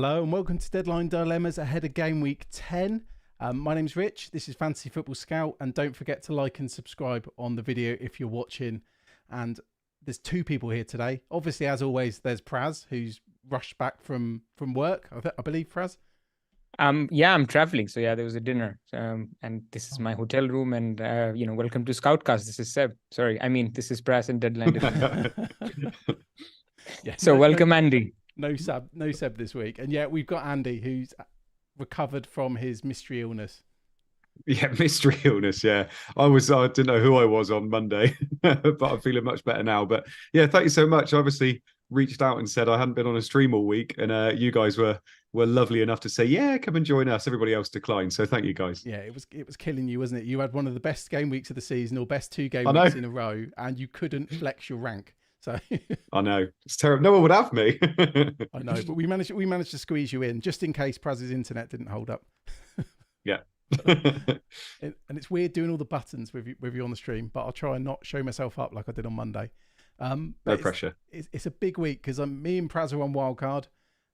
Hello and welcome to Deadline Dilemmas ahead of Gameweek 10. My name's Rich, this is Fantasy Football Scout, and don't forget to like and subscribe on the video if you're watching. And there's two people here today. Obviously, as always, there's Pras, who's rushed back from work, I believe, Pras? Yeah, I'm traveling. So yeah, there was a dinner. And this is my hotel room. And, welcome to Scoutcast. This is Seb. Sorry. I mean, this is Pras and Deadline Dilemma. Yeah, so welcome, Andy. No Seb this week. And yeah, we've got Andy, who's recovered from his mystery illness. Yeah, mystery illness. Yeah, I didn't know who I was on Monday, but I'm feeling much better now. But yeah, thank you so much. I obviously reached out and said I hadn't been on a stream all week, and you guys were lovely enough to say, yeah, come and join us. Everybody else declined, so thank you guys. Yeah, it was killing you, wasn't it? You had one of the best game weeks of the season, or best 2 game weeks in a row, and you couldn't flex your rank. So I know, it's terrible. No one would have me. I know, but we managed to squeeze you in just in case Praz's internet didn't hold up. Yeah. And it's weird doing all the buttons with you on the stream, but I'll try and not show myself up like I did on Monday. No pressure. It's a big week because me and Praz are on Wildcard,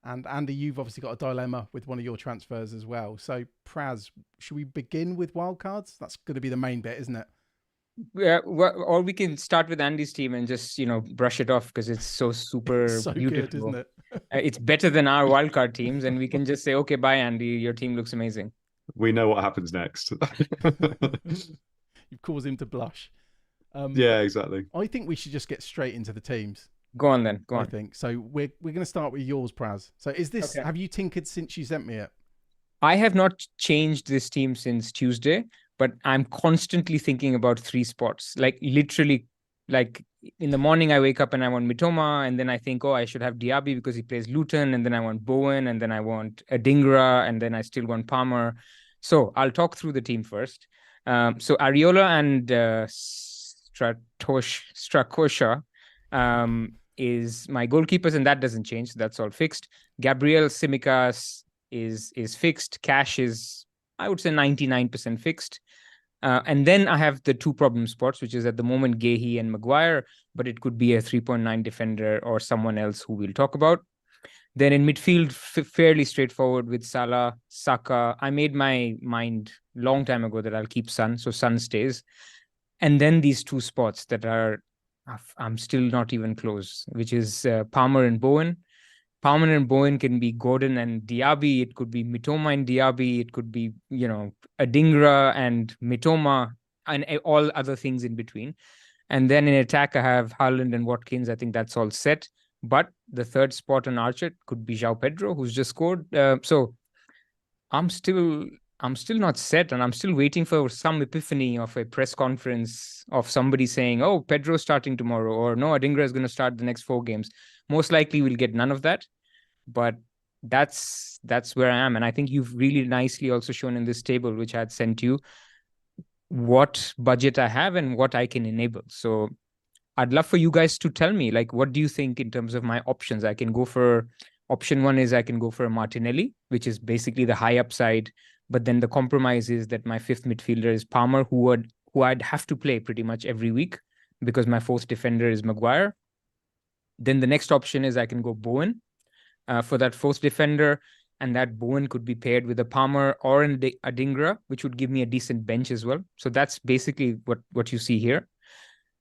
and Andy, you've obviously got a dilemma with one of your transfers as well. So Praz, should we begin with Wildcards? That's going to be the main bit, isn't it? Yeah, or we can start with Andy's team and just brush it off because it's so super so beautiful, good, isn't it? It's better than our wildcard teams, and we can just say, okay, bye, Andy. Your team looks amazing. We know what happens next. You've caused him to blush. Yeah, exactly. I think we should just get straight into the teams. Go on then. Go on. I think so. We're going to start with yours, Praz. So is this? Okay. Have you tinkered since you sent me it? I have not changed this team since Tuesday, but I'm constantly thinking about 3 spots. Like literally, like in the morning, I wake up and I want Mitoma, and then I think, oh, I should have Diaby because he plays Luton, and then I want Bowen, and then I want Adingra, and then I still want Palmer. So I'll talk through the team first. So Areola and Strakosha is my goalkeepers, and that doesn't change. So that's all fixed. Gabriel Tsimikas is fixed. Cash is, I would say, 99% fixed. And then I have the 2 problem spots, which is at the moment Gehi and Maguire, but it could be a 3.9 defender or someone else who we'll talk about. Then in midfield, fairly straightforward with Salah, Saka. I made my mind long time ago that I'll keep Son, so Son stays. And then these 2 spots that I'm still not even close, which is Palmer and Bowen. Palmer and Bowen can be Gordon and Diaby. It could be Mitoma and Diaby. It could be, Adingra and Mitoma and all other things in between. And then in attack, I have Haaland and Watkins. I think that's all set. But the 3rd spot on Archer could be João Pedro, who's just scored. So I'm still not set, and I'm still waiting for some epiphany of a press conference of somebody saying, oh, Pedro's starting tomorrow, or no, Adingra is going to start the next 4 games. Most likely we'll get none of that, but that's where I am. And I think you've really nicely also shown in this table, which I had sent you, what budget I have and what I can enable. So I'd love for you guys to tell me, like, what do you think in terms of my options? I can go for option 1 is I can go for a Martinelli, which is basically the high upside. But then the compromise is that my 5th midfielder is Palmer, who I'd have to play pretty much every week because my 4th defender is Maguire. Then the next option is I can go Bowen for that 4th defender, and that Bowen could be paired with a Palmer or an Adingra, which would give me a decent bench as well. So that's basically what you see here.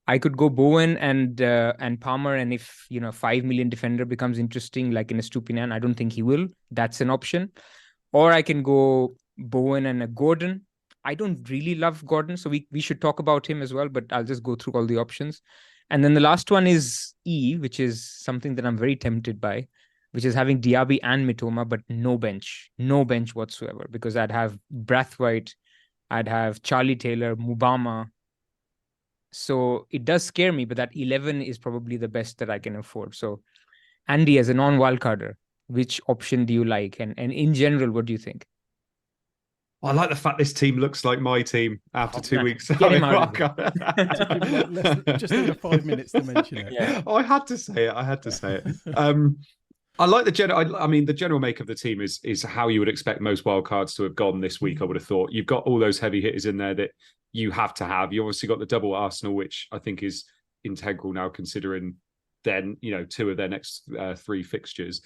I could go Bowen and Palmer, and if 5 million defender becomes interesting, like in a Estupiñán, I don't think he will. That's an option. Or I can go Bowen and a Gordon. I don't really love Gordon, so we should talk about him as well, but I'll just go through all the options. And then the last one is E, which is something that I'm very tempted by, which is having Diaby and Mitoma, but no bench whatsoever, because I'd have Brathwaite, I'd have Charlie Taylor, Mubama. So it does scare me, but that 11 is probably the best that I can afford. So Andy, as a non-wildcarder, which option do you like? And in general, what do you think? I like the fact this team looks like my team after 2 weeks. Get him out just under 5 minutes to mention it. Yeah. I had to say it. I like the general. I mean, the general make of the team is how you would expect most wildcards to have gone this week. I would have thought you've got all those heavy hitters in there that you have to have. You obviously got the double Arsenal, which I think is integral now, considering then 2 of their next 3 fixtures.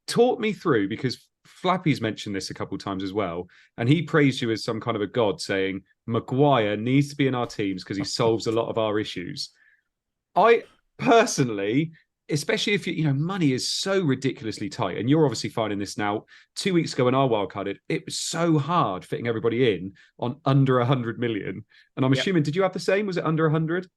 talk me through, because Flappy's mentioned this a couple of times as well, and he praised you as some kind of a god, saying Maguire needs to be in our teams because he solves a lot of our issues. I personally, especially if money is so ridiculously tight, and you're obviously finding this now. 2 weeks ago when I wildcarded, it was so hard fitting everybody in on under 100 million. And I'm assuming, did you have the same? Was it under 100?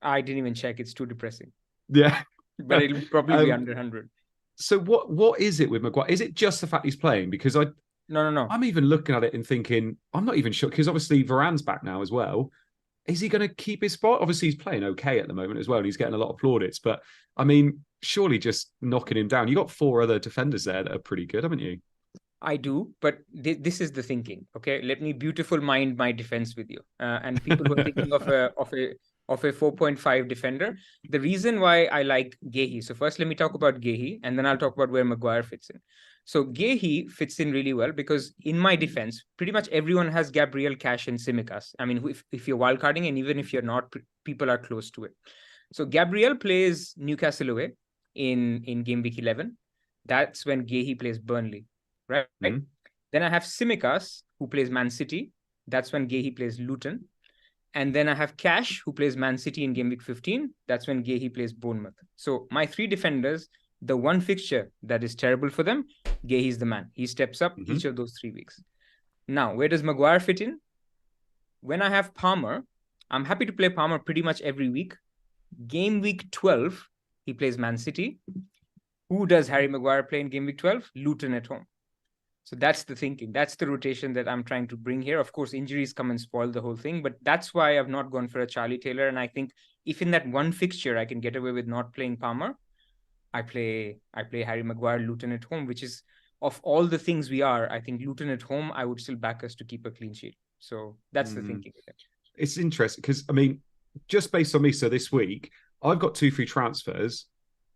I didn't even check. It's too depressing. Yeah. But it'll probably be under 100. So what is it with Maguire? Is it just the fact he's playing? Because No. I'm even looking at it and thinking, I'm not even sure, because obviously Varane's back now as well. Is he going to keep his spot? Obviously, he's playing okay at the moment as well, and he's getting a lot of plaudits. But, I mean, surely just knocking him down. You got 4 other defenders there that are pretty good, haven't you? I do, but this is the thinking, okay? Let me beautiful mind my defense with you. And people who are thinking of a 4.5 defender. The reason why I like Guehi. So first, let me talk about Guehi, and then I'll talk about where Maguire fits in. So Guehi fits in really well because in my defense, pretty much everyone has Gabriel, Cash, and Tsimikas. I mean, if you're wildcarding, and even if you're not, people are close to it. So Gabriel plays Newcastle away in game week 11. That's when Guehi plays Burnley, right? Mm-hmm. Then I have Tsimikas, who plays Man City. That's when Guehi plays Luton. And then I have Cash, who plays Man City in game week 15. That's when Guehi plays Bournemouth. So my 3 defenders, the one fixture that is terrible for them, Guehi's the man. He steps up each of those 3 weeks. Now, where does Maguire fit in? When I have Palmer, I'm happy to play Palmer pretty much every week. Game week 12, he plays Man City. Who does Harry Maguire play in game week 12? Luton at home. So that's the thinking. That's the rotation that I'm trying to bring here. Of course, injuries come and spoil the whole thing, but that's why I've not gone for a Charlie Taylor. And I think if in that one fixture I can get away with not playing Palmer, I play Harry Maguire, Luton at home, which is, of all the things we are, I think Luton at home, I would still back us to keep a clean sheet. So that's the thinking. It's interesting because, I mean, just based on me, so this week, I've got 2 free transfers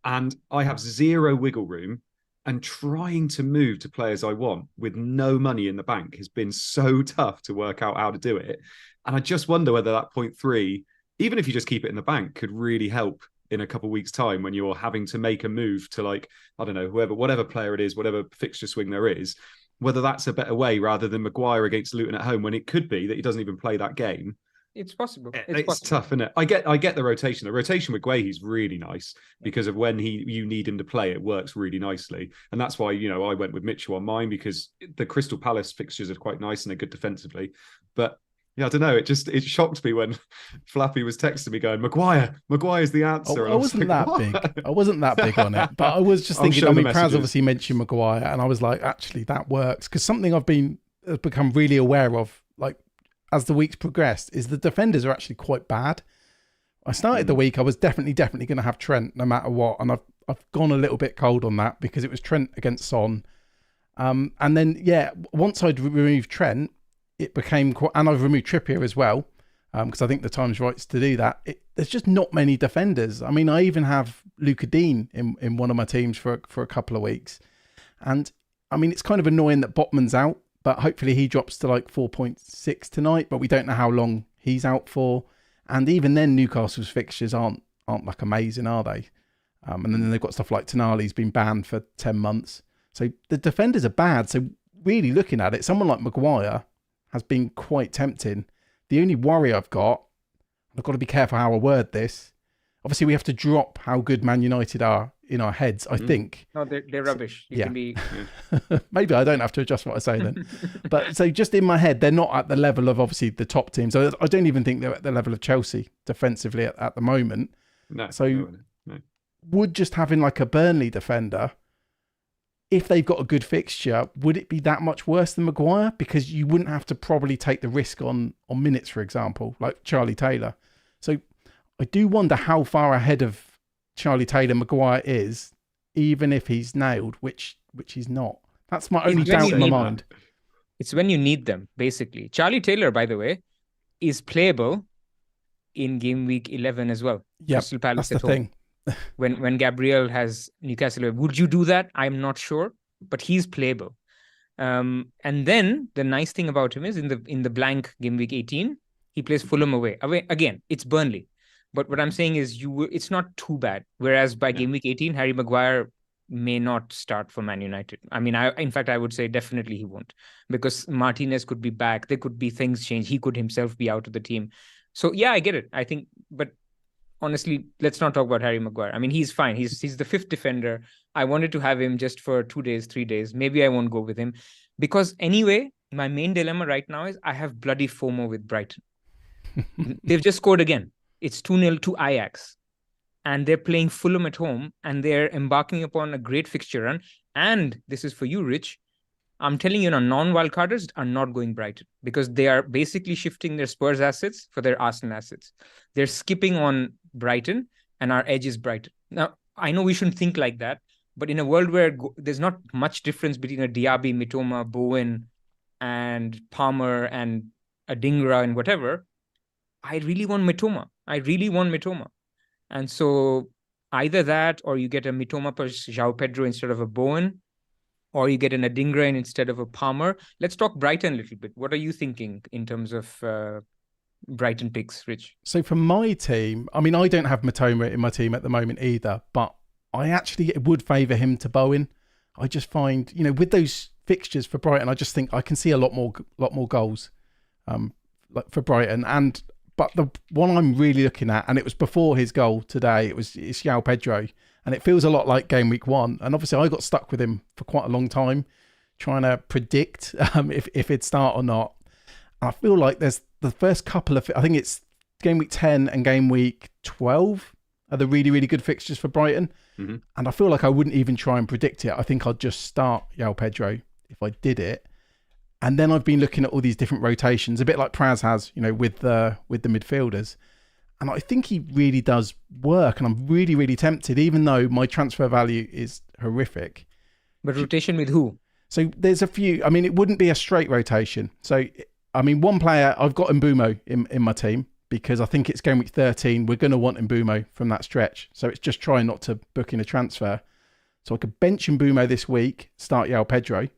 and I have 0 wiggle room. And trying to move to players I want with no money in the bank has been so tough to work out how to do it. And I just wonder whether that 0.3, even if you just keep it in the bank, could really help in a couple of weeks' time when you're having to make a move to, like, I don't know, whatever player it is, whatever fixture swing there is, whether that's a better way rather than Maguire against Luton at home, when it could be that he doesn't even play that game. It's possible. It's tough, isn't it? I get the rotation. The rotation with Guehi's really nice because of when you need him to play, it works really nicely. And that's why, I went with Mitchell on mine, because the Crystal Palace fixtures are quite nice and they're good defensively. But yeah, I don't know. It shocked me when Flappy was texting me going, Maguire's the answer. I wasn't that big. I wasn't that big on it, but I was just thinking, Pras obviously mentioned Maguire and I was like, actually that works. Because something I've become really aware of, like, as the weeks progressed, is the defenders are actually quite bad. I started the week, I was definitely going to have Trent no matter what. And I've gone a little bit cold on that because it was Trent against Son. And then, once I'd removed Trent, it became quite, and I've removed Trippier as well, because I think the time's right to do that. There's just not many defenders. I mean, I even have Luca Dean in one of my teams for a couple of weeks. And I mean, it's kind of annoying that Botman's out, but hopefully he drops to like 4.6 tonight, but we don't know how long he's out for. And even then, Newcastle's fixtures aren't like amazing, are they? And then they've got stuff like Tonali's been banned for 10 months. So the defenders are bad. So really looking at it, someone like Maguire has been quite tempting. The only worry I've got to be careful how I word this. Obviously, we have to drop how good Man United are in our heads, I think. No, they're rubbish. You can be... Maybe I don't have to adjust what I say then. But so just in my head, they're not at the level of obviously the top teams. So I don't even think they're at the level of Chelsea defensively at the moment. No. Would just having like a Burnley defender, if they've got a good fixture, would it be that much worse than Maguire? Because you wouldn't have to probably take the risk on minutes, for example, like Charlie Taylor. So I do wonder how far ahead of Charlie Taylor Maguire is, even if he's nailed, which he's not. That's my only doubt in my mind. It's when you need them, basically. Charlie Taylor, by the way, is playable in game week 11 as well. Yeah, that's the thing. When Gabriel has Newcastle, would you do that? I'm not sure, but he's playable. And then the nice thing about him is in the blank game week 18, he plays Fulham away. Again, it's Burnley. But what I'm saying is it's not too bad. Whereas by game week 18, Harry Maguire may not start for Man United. I mean, in fact, I would say definitely he won't, because Martinez could be back. There could be things change. He could himself be out of the team. So yeah, I get it. I think, but honestly, let's not talk about Harry Maguire. I mean, he's fine. He's the fifth defender. I wanted to have him just for 2 days, 3 days. Maybe I won't go with him, because anyway, my main dilemma right now is I have bloody FOMO with Brighton. They've just scored again. It's 2-0 to Ajax. And they're playing Fulham at home, and they're embarking upon a great fixture run. And this is for you, Rich. I'm telling you, non-wildcarders are not going Brighton, because they are basically shifting their Spurs assets for their Arsenal assets. They're skipping on Brighton, and our edge is Brighton. Now, I know we shouldn't think like that, but in a world where there's not much difference between a Diaby, Mitoma, Bowen, and Palmer, and a Dingra, and whatever, I really want Mitoma. And so either that, or you get a Mitoma plus João Pedro instead of a Bowen, or you get an Adingra instead of a Palmer. Let's talk Brighton a little bit. What are you thinking in terms of Brighton picks, Rich? So for my team, I mean, I don't have Mitoma in my team at the moment either, but I actually would favour him to Bowen. I just find, with those fixtures for Brighton, I just think I can see a lot more goals like for Brighton. But the one I'm really looking at, and it was before his goal today, it's João Pedro, and it feels a lot like game week 1. And obviously I got stuck with him for quite a long time, trying to predict if he'd start or not. And I feel like there's the first couple of, I think it's game week 10 and game week 12 are the really, really good fixtures for Brighton. Mm-hmm. And I feel like I wouldn't even try and predict it. I think I'd just start João Pedro if I did it. And then I've been looking at all these different rotations, a bit like Pras has, with the midfielders. And I think he really does work. And I'm really, really tempted, even though my transfer value is horrific. But rotation with who? So there's a few. I mean, it wouldn't be a straight rotation. So, I mean, one player, I've got Mbumo in my team, because I think it's game week 13. We're going to want Mbumo from that stretch. So it's just trying not to book in a transfer. So I could bench Mbumo this week, start João Pedro.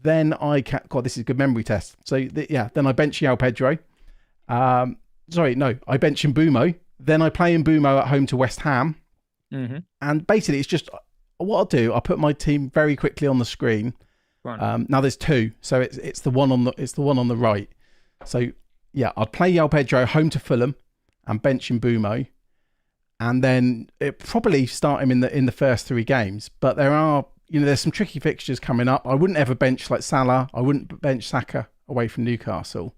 Then God, this is a good memory test. So then I bench João Pedro. I bench Mbumo. Then I play Mbumo at home to West Ham. Mm-hmm. And basically, it's just what I'll do. I'll put my team very quickly on the screen. Now there's 2, so it's the one on the right. So yeah, I'd play João Pedro home to Fulham and bench Mbumo, and then it probably start him in the first 3 games. But there are. There's some tricky fixtures coming up. I wouldn't ever bench like Salah. I wouldn't bench Saka away from Newcastle.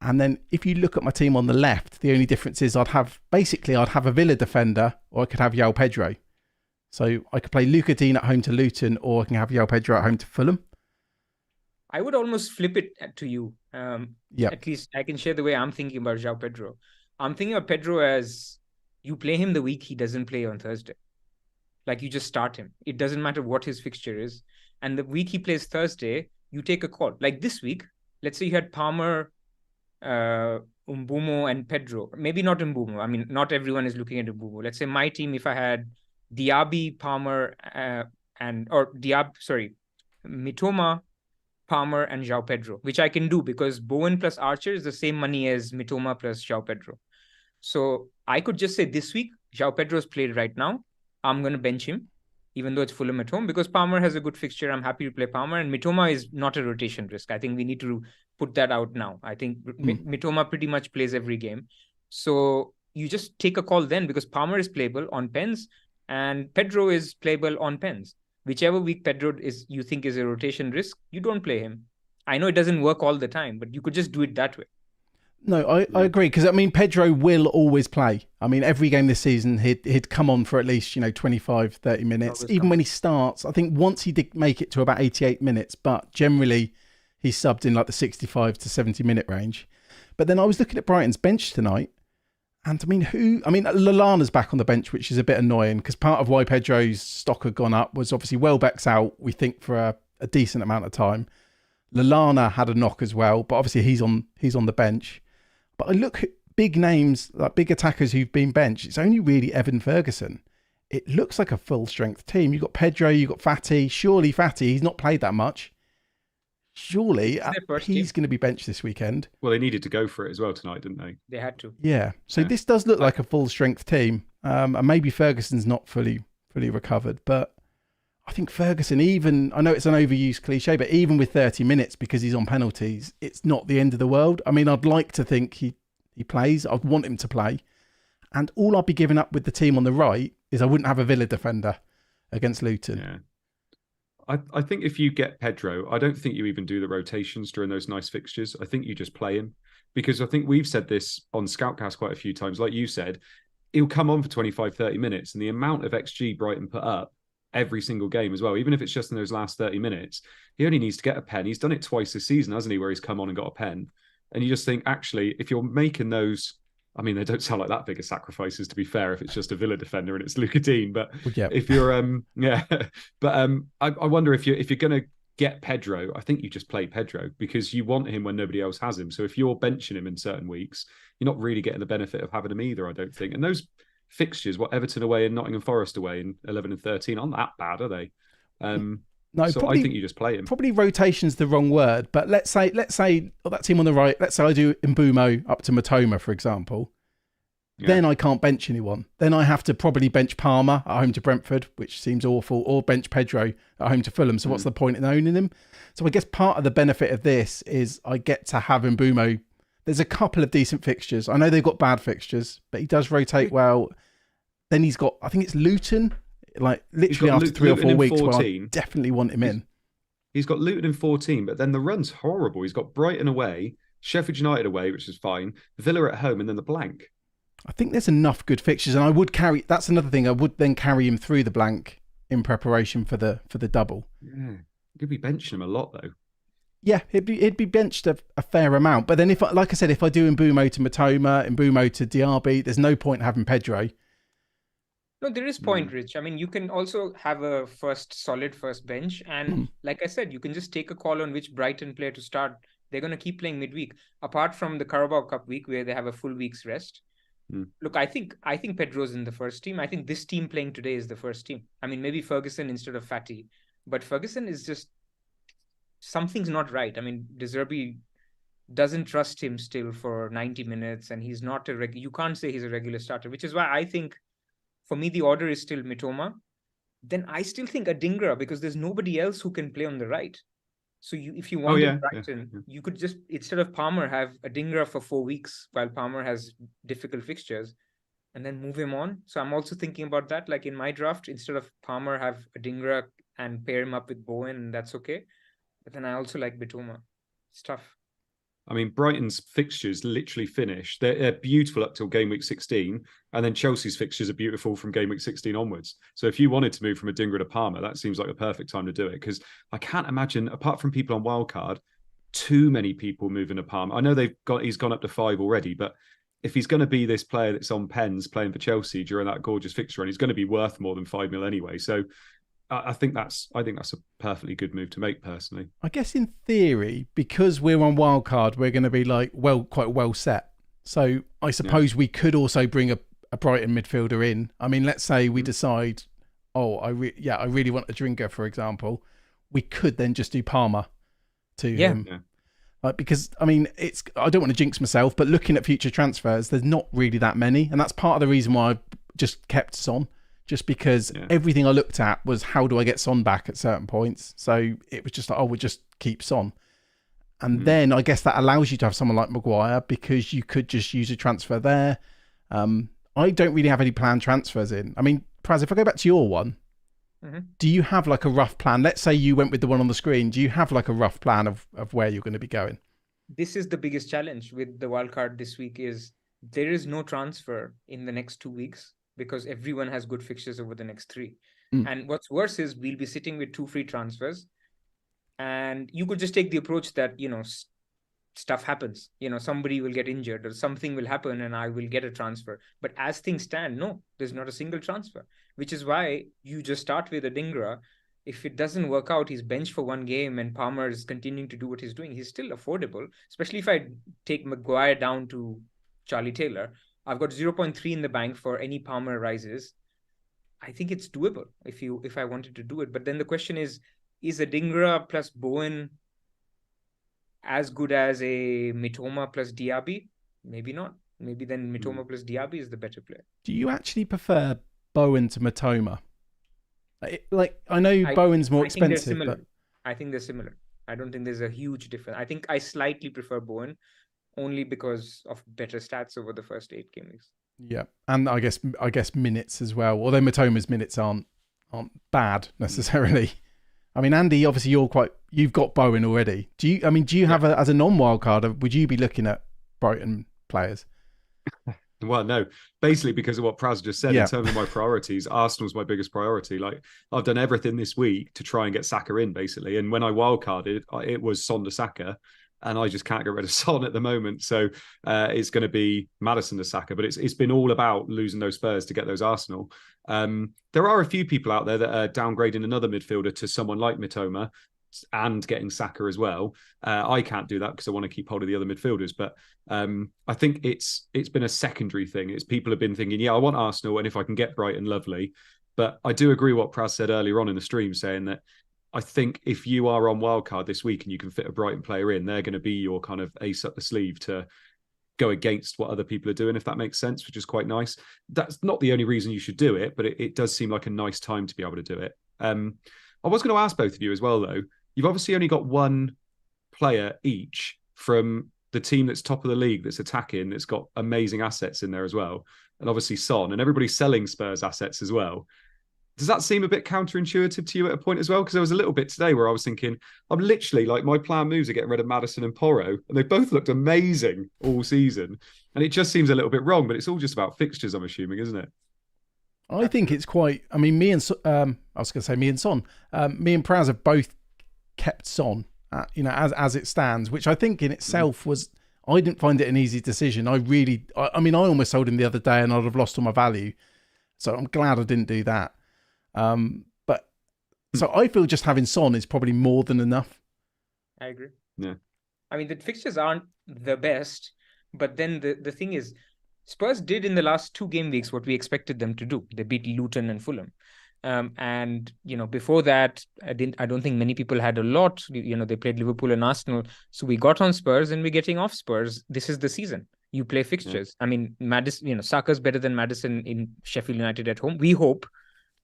And then if you look at my team on the left, the only difference is I'd have a Villa defender, or I could have João Pedro. So I could play Luca Dean at home to Luton, or I can have João Pedro at home to Fulham. I would almost flip it to you. At least I can share the way I'm thinking about João Pedro. I'm thinking of Pedro as you play him the week he doesn't play on Thursday. Like, you just start him. It doesn't matter what his fixture is. And the week he plays Thursday, you take a call. Like this week, let's say you had Palmer, Mbumo, and Pedro. Maybe not Mbumo. I mean, not everyone is looking at Mbumo. Let's say my team, if I had Diaby, Palmer, Mitoma, Palmer, and João Pedro, which I can do because Bowen plus Archer is the same money as Mitoma plus João Pedro. So I could just say this week, João Pedro's played right now. I'm going to bench him, even though it's Fulham at home, because Palmer has a good fixture. I'm happy to play Palmer, and Mitoma is not a rotation risk. I think we need to put that out now. I think Mitoma pretty much plays every game. So you just take a call then, because Palmer is playable on pens and Pedro is playable on pens. Whichever week Pedro you think is a rotation risk, you don't play him. I know it doesn't work all the time, but you could just do it that way. No, I agree, because I mean Pedro will always play. I mean, every game this season he'd come on for at least 25, 30 minutes. Even when he starts, I think once he did make it to about 88 minutes, but generally he's subbed in like the 65 to 70 minute range. But then I was looking at Brighton's bench tonight, and Lallana's back on the bench, which is a bit annoying because part of why Pedro's stock had gone up was obviously Welbeck's out, we think, for a decent amount of time. Lallana had a knock as well, but obviously he's on the bench. But I look at big names, like big attackers who've been benched. It's only really Evan Ferguson. It looks like a full strength team. You've got Pedro, you've got Fati. Surely Fati, he's not played that much. Surely he's going to be benched this weekend. Well, they needed to go for it as well tonight, didn't they? They had to. Yeah. So this does look like a full strength team. And maybe Ferguson's not fully fully recovered. But I think Ferguson, even, I know it's an overused cliche, but even with 30 minutes, because he's on penalties, it's not the end of the world. I mean, I'd like to think he plays. I'd want him to play. And all I'd be giving up with the team on the right is I wouldn't have a Villa defender against Luton. Yeah. I think if you get Pedro, I don't think you even do the rotations during those nice fixtures. I think you just play him. Because I think we've said this on Scoutcast quite a few times. Like you said, he'll come on for 25, 30 minutes. And the amount of XG Brighton put up every single game as well, even if it's just in those last 30 minutes, he only needs to get a pen. He's done it twice this season, hasn't he, where he's come on and got a pen. And you just think, actually, if you're making those, I mean, they don't sound like that big of sacrifices, to be fair, if it's just a Villa defender and it's Luca Dean. But if you're, I wonder if you're going to get Pedro, I think you just play Pedro because you want him when nobody else has him. So if you're benching him in certain weeks, you're not really getting the benefit of having him either, I don't think. And those fixtures, Everton away and Nottingham Forest away in 11 and 13, aren't that bad, are they? No, so probably, I think you just play him. Probably rotation's the wrong word, but let's say that team on the right, let's say I do Mbumo up to Matoma, for example. Yeah. Then I can't bench anyone. Then I have to probably bench Palmer at home to Brentford, which seems awful, or bench Pedro at home to Fulham. So what's the point in owning him? So I guess part of the benefit of this is I get to have Mbumo. There's a couple of decent fixtures. I know they've got bad fixtures, but he does rotate well. Then he's got, I think it's Luton, like literally after 3 or 4 weeks, where I definitely want him in. He's got Luton in 14, but then the run's horrible. He's got Brighton away, Sheffield United away, which is fine, Villa at home, and then the blank. I think there's enough good fixtures, and I would carry. That's another thing. I would then carry him through the blank in preparation for the double. Yeah, you'd be benching him a lot though. Yeah, he'd be benched a fair amount. But then, like I said, if I do Mbumo to Matoma, Mbumo to Diaby, there's no point having Pedro. No, there is point, Rich. I mean, you can also have a solid first bench. And like I said, you can just take a call on which Brighton player to start. They're going to keep playing midweek, apart from the Carabao Cup week where they have a full week's rest. Look, I think Pedro's in the first team. I think this team playing today is the first team. I mean, maybe Ferguson instead of Fatty. But Ferguson is just, something's not right. I mean, De Zerbi doesn't trust him still for 90 minutes. And he's not you can't say he's a regular starter, which is why I think, for me, the order is still Mitoma. Then I still think Adingra, because there's nobody else who can play on the right. So if you wanted Brighton, you could just, instead of Palmer, have Adingra for 4 weeks while Palmer has difficult fixtures and then move him on. So I'm also thinking about that. Like in my draft, instead of Palmer, have Adingra and pair him up with Bowen, and that's okay. But then I also like Mitoma. It's tough. I mean, Brighton's fixtures literally finish. They're beautiful up till game week 16, and then Chelsea's fixtures are beautiful from game week 16 onwards. So if you wanted to move from Adingra to Palmer, that seems like a perfect time to do it, because I can't imagine, apart from people on Wildcard, too many people moving to Palmer. I know he's gone up to 5 already, but if he's going to be this player that's on pens playing for Chelsea during that gorgeous fixture run, he's going to be worth more than 5 mil anyway. So I think that's a perfectly good move to make, personally. I guess in theory, because we're on Wildcard, we're going to be quite well set. So I suppose we could also bring a Brighton midfielder in. I mean, let's say we decide, I really want a drinker, for example. We could then just do Palmer to him. Yeah. Because, I mean, I don't want to jinx myself, but looking at future transfers, there's not really that many. And that's part of the reason why I just kept Son. Just because everything I looked at was how do I get Son back at certain points. So it was just like, we'll just keep Son. And then I guess that allows you to have someone like Maguire, because you could just use a transfer there. I don't really have any planned transfers in. I mean, Praz, if I go back to your one, do you have like a rough plan? Let's say you went with the one on the screen. Do you have like a rough plan of where you're going to be going? This is the biggest challenge with the wildcard this week, is there is no transfer in the next 2 weeks, because everyone has good fixtures over the next 3. And what's worse is we'll be sitting with 2 free transfers, and you could just take the approach that, stuff happens, somebody will get injured or something will happen and I will get a transfer. But as things stand, no, there's not a single transfer, which is why you just start with Adingra. If it doesn't work out, he's benched for 1 game and Palmer is continuing to do what he's doing. He's still affordable, especially if I take Maguire down to Charlie Taylor. I've got 0.3 in the bank for any Palmer rises. I think it's doable if I wanted to do it. But then the question is Adingra plus Bowen as good as a Mitoma plus Diaby? Maybe not. Maybe then Mitoma plus Diaby is the better player. Do you actually prefer Bowen to Mitoma? Like I know Bowen's more I think they're expensive, similar. but I think they're similar. I don't think there's a huge difference. I think I slightly prefer Bowen only because of better stats over the first 8 game weeks. yeah, and I guess minutes as well. Although Matoma's minutes aren't bad necessarily. I mean, Andy, obviously you've got Bowen already. Do you have as a non-wild card? Would you be looking at Brighton players? Well, no, basically because of what Pras just said in terms of my priorities, Arsenal's my biggest priority. Like I've done everything this week to try and get Saka in basically. And when I wildcarded, it was Son to Saka and I just can't get rid of Son at the moment. So it's going to be Maddison to Saka, but it's been all about losing those Spurs to get those Arsenal. There are a few people out there that are downgrading another midfielder to someone like Mitoma and getting Saka as well. I can't do that because I want to keep hold of the other midfielders. But I think it's been a secondary thing. It's people have been thinking, I want Arsenal, and if I can get Brighton, lovely. But I do agree what Pras said earlier on in the stream, saying that I think if you are on wildcard this week and you can fit a Brighton player in, they're going to be your kind of ace up the sleeve to go against what other people are doing, if that makes sense, which is quite nice. That's not the only reason you should do it, but it does seem like a nice time to be able to do it. I was going to ask both of you as well, though. You've obviously only got one player each from the team that's top of the league that's attacking, that's got amazing assets in there as well. And obviously Son, and everybody's selling Spurs assets as well. Does that seem a bit counterintuitive to you at a point as well? Because there was a little bit today where I was thinking, I'm literally like, my plan moves are getting rid of Maddison and Porro, and they both looked amazing all season. And it just seems a little bit wrong, but it's all just about fixtures, I'm assuming, isn't it? I think it's quite, I mean, me and Son, me and Praz have both kept Son, as it stands, which I think in itself was, I didn't find it an easy decision. I almost sold him the other day and I'd have lost all my value. So I'm glad I didn't do that. So I feel just having Son is probably more than enough. I agree. Yeah. I mean, the fixtures aren't the best, but then the thing is, Spurs did in the last 2 game weeks what we expected them to do. They beat Luton and Fulham. And before that, I don't think many people had a lot. They played Liverpool and Arsenal. So we got on Spurs and we're getting off Spurs. This is the season. You play fixtures. Yeah. I mean, Maddison, Saka's better than Maddison in Sheffield United at home. We hope.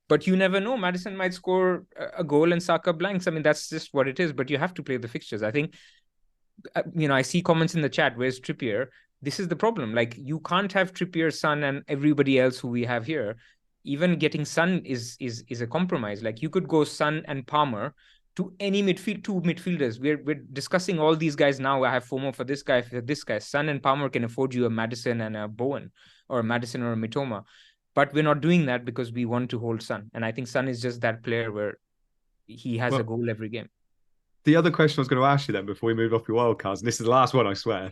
But you never know. Maddison might score a goal and Saka blanks. I mean, that's just what it is. But you have to play the fixtures. I think, I see comments in the chat, where's Trippier? This is the problem. Like, you can't have Trippier, Son, and everybody else who we have here. Even getting Son is a compromise. Like, you could go Son and Palmer to any two midfielders. We're discussing all these guys now. I have FOMO for this guy, Son and Palmer can afford you a Maddison and a Bowen, or a Maddison or a Mitoma. But we're not doing that because we want to hold Son. And I think Son is just that player where he has a goal every game. The other question I was going to ask you then before we move off your wildcards, and this is the last one, I swear.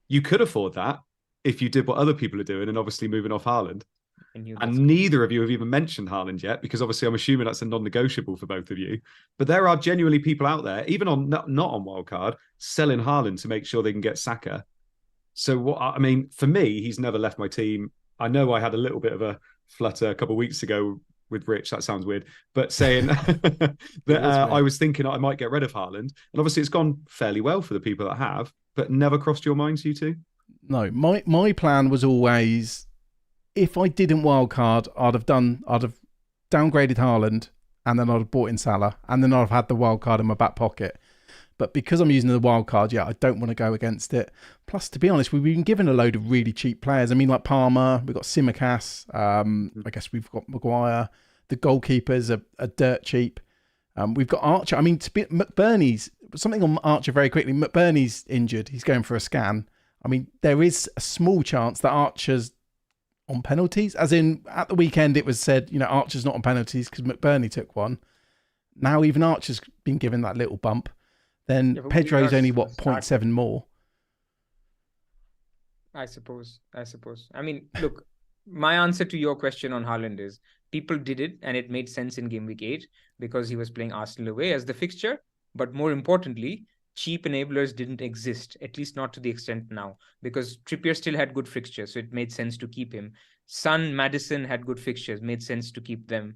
You could afford that if you did what other people are doing and obviously moving off Haaland. And neither of you have even mentioned Haaland yet, because obviously I'm assuming that's a non-negotiable for both of you. But there are genuinely people out there, even on not on wildcard, selling Haaland to make sure they can get Saka. So, for me, he's never left my team. I know I had a little bit of a flutter a couple of weeks ago with Rich. That sounds weird, but saying that I was thinking I might get rid of Haaland, and obviously it's gone fairly well for the people that have. But never crossed your minds, you two? No, my plan was always, if I didn't wildcard, I'd have downgraded Haaland, and then I'd have bought in Salah, and then I'd have had the wildcard in my back pocket. But because I'm using the wildcard, I don't want to go against it. Plus, to be honest, we've been given a load of really cheap players. I mean, like Palmer, we've got Simicast, I guess we've got Maguire. The goalkeepers are dirt cheap. We've got Archer. I mean, McBurney's, something on Archer very quickly. McBurney's injured. He's going for a scan. I mean, there is a small chance that Archer's on penalties. As in, at the weekend, it was said, Archer's not on penalties because McBurney took one. Now, even Archer's been given that little bump. Then Pedro's only, 0.7 more? I suppose. I mean, look, my answer to your question on Haaland is people did it and it made sense in game week 8 because he was playing Arsenal away as the fixture. But more importantly, cheap enablers didn't exist, at least not to the extent now, because Trippier still had good fixtures, so it made sense to keep him. Son, Maddison had good fixtures, made sense to keep them.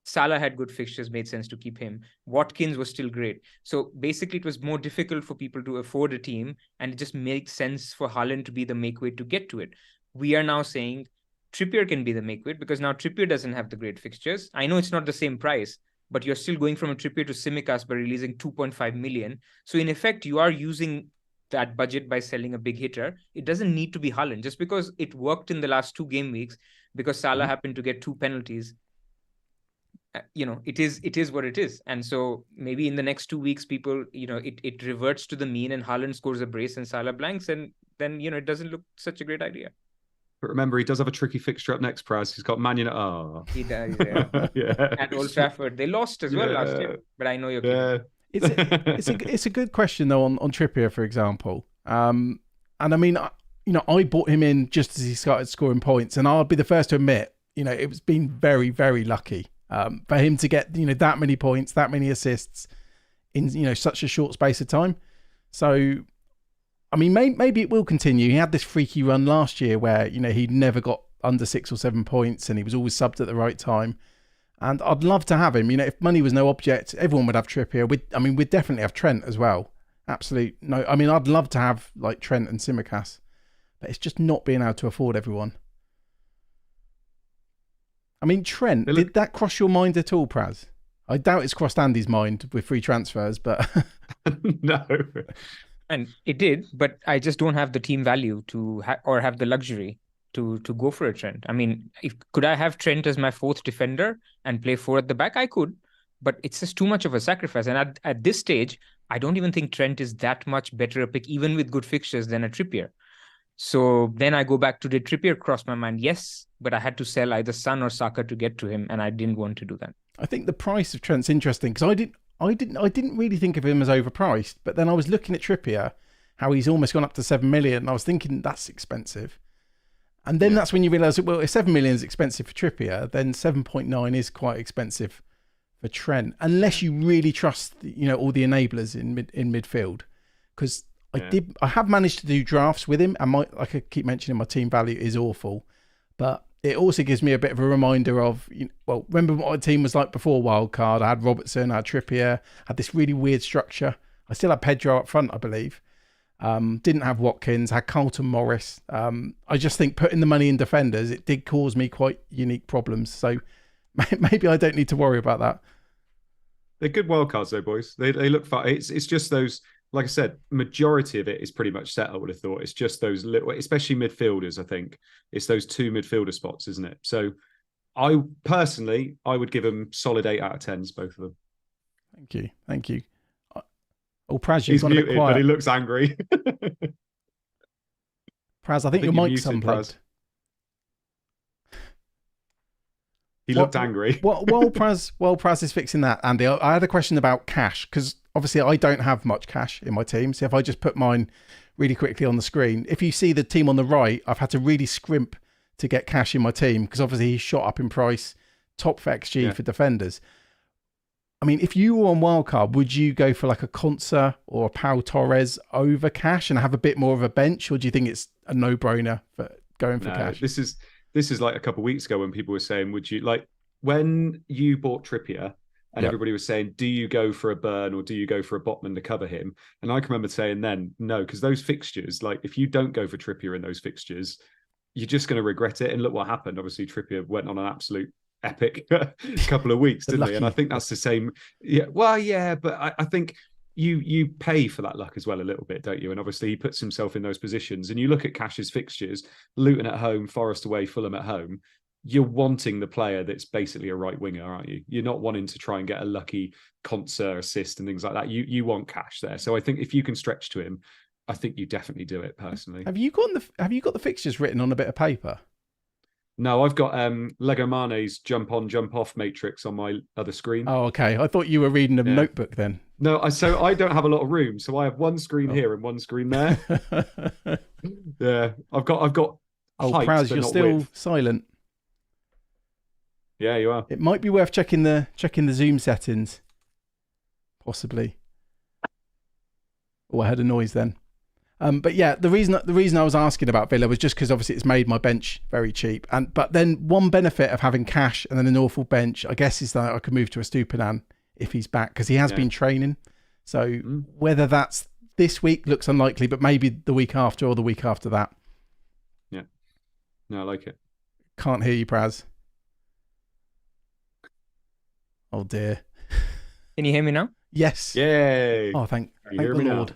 Salah had good fixtures, made sense to keep him. Watkins was still great. So basically it was more difficult for people to afford a team, and it just made sense for Haaland to be the make way to get to it. We are now saying Trippier can be the make weight because now Trippier doesn't have the great fixtures. I know it's not the same price, but you're still going from a Trippier to Tsimikas by releasing 2.5 million. So in effect, you are using that budget by selling a big hitter. It doesn't need to be Haaland. Just because it worked in the last 2 game weeks, because Salah happened to get 2 penalties, it is what it is. And so maybe in the next 2 weeks, people, it reverts to the mean and Haaland scores a brace and Salah blanks. And then, it doesn't look such a great idea. But remember, he does have a tricky fixture up next, Pras. He's got Man United. Oh. He does, yeah. At Old Trafford. They lost as well last year, but I know you're kidding. It's a good question, though, on Trippier, for example. And I mean, I bought him in just as he started scoring points, and I'll be the first to admit, it's been very, very lucky for him to get, that many points, that many assists in, such a short space of time. So, I mean, maybe it will continue. He had this freaky run last year where, he never got under 6 or 7 points and he was always subbed at the right time. And I'd love to have him. If money was no object, everyone would have Trippier. We'd definitely have Trent as well. Absolutely. No, I mean, I'd love to have like Trent and Tsimikas, but it's just not being able to afford everyone. I mean, Trent, did that cross your mind at all, Pras? I doubt it's crossed Andy's mind with free transfers, but... No. And it did, but I just don't have the team value to or have the luxury to go for a Trent. I mean, could I have Trent as my 4th defender and play 4 at the back? I could, but it's just too much of a sacrifice. And at this stage, I don't even think Trent is that much better a pick, even with good fixtures, than a Trippier. So then I go back to, did Trippier cross my mind? Yes, but I had to sell either Son or Saka to get to him, and I didn't want to do that. I think the price of Trent's interesting because I didn't really think of him as overpriced, but then I was looking at Trippier, how he's almost gone up to 7 million, and I was thinking that's expensive. And then that's when you realise, well, if 7 million is expensive for Trippier, then 7.9 is quite expensive for Trent, unless you really trust, all the enablers in midfield. Because I have managed to do drafts with him, and like I keep mentioning, my team value is awful, but it also gives me a bit of a reminder of, remember what my team was like before Wildcard? I had Robertson, I had Trippier, had this really weird structure. I still had Pedro up front, I believe. Didn't have Watkins, had Carlton Morris. I just think putting the money in defenders, it did cause me quite unique problems. So maybe I don't need to worry about that. They're good wildcards though, boys. They look fun. It's just those, like I said, majority of it is pretty much set, I would have thought. It's just those little, especially midfielders, I think. It's those 2 midfielder spots, isn't it? So I would give them solid 8 out of 10s, both of them. Thank you. Oh, Pras, you've He's gone a bit muted, quiet. but he looks angry. Pras, I think your mic's unplugged. He looked angry. While Pras is fixing that, Andy, I had a question about cash, because obviously I don't have much cash in my team. So if I just put mine really quickly on the screen, if you see the team on the right, I've had to really scrimp to get cash in my team, because obviously he's shot up in price, top for XG for defenders. I mean, if you were on Wildcard, would you go for like a Consa or a Pau Torres over cash and have a bit more of a bench, or do you think it's a no-brainer for going for cash? This is like a couple of weeks ago when people were saying, would you, like when you bought Trippier and everybody was saying, do you go for a Burn or do you go for a Botman to cover him? And I can remember saying then, no, because those fixtures, like if you don't go for Trippier in those fixtures, you're just going to regret it. And look what happened. Obviously, Trippier went on an absolute epic couple of weeks, didn't he? And I think that's the same. Yeah, well, yeah, but I think you pay for that luck as well a little bit, don't you? And obviously he puts himself in those positions. And you look at Cash's fixtures, Luton at home, Forest away, Fulham at home. You're wanting the player that's basically a right winger, aren't you? You're not wanting to try and get a lucky Conser assist and things like that. You want Cash there. So I think if you can stretch to him, I think you definitely do it personally. Have you got the fixtures written on a bit of paper? No, I've got Lego Mane's jump on, jump off matrix on my other screen. Oh, okay. I thought you were reading a notebook then. No, so I don't have a lot of room, so I have one screen here and one screen there. Yeah, I've got. Oh, height, Pras, you're still silent. Yeah, you are. It might be worth checking the Zoom settings, possibly. Oh, I heard a noise then. But yeah, the reason I was asking about Villa was just because obviously it's made my bench very cheap. But then one benefit of having Cash and then an awful bench, I guess, is that I could move to a Stupinan if he's back, because he has been training. So whether that's this week looks unlikely, but maybe the week after or the week after that. Yeah. No, I like it. Can't hear you, Pras. Oh dear. Can you hear me now? Yes. Yay! Oh, thank You the hear me now? Lord.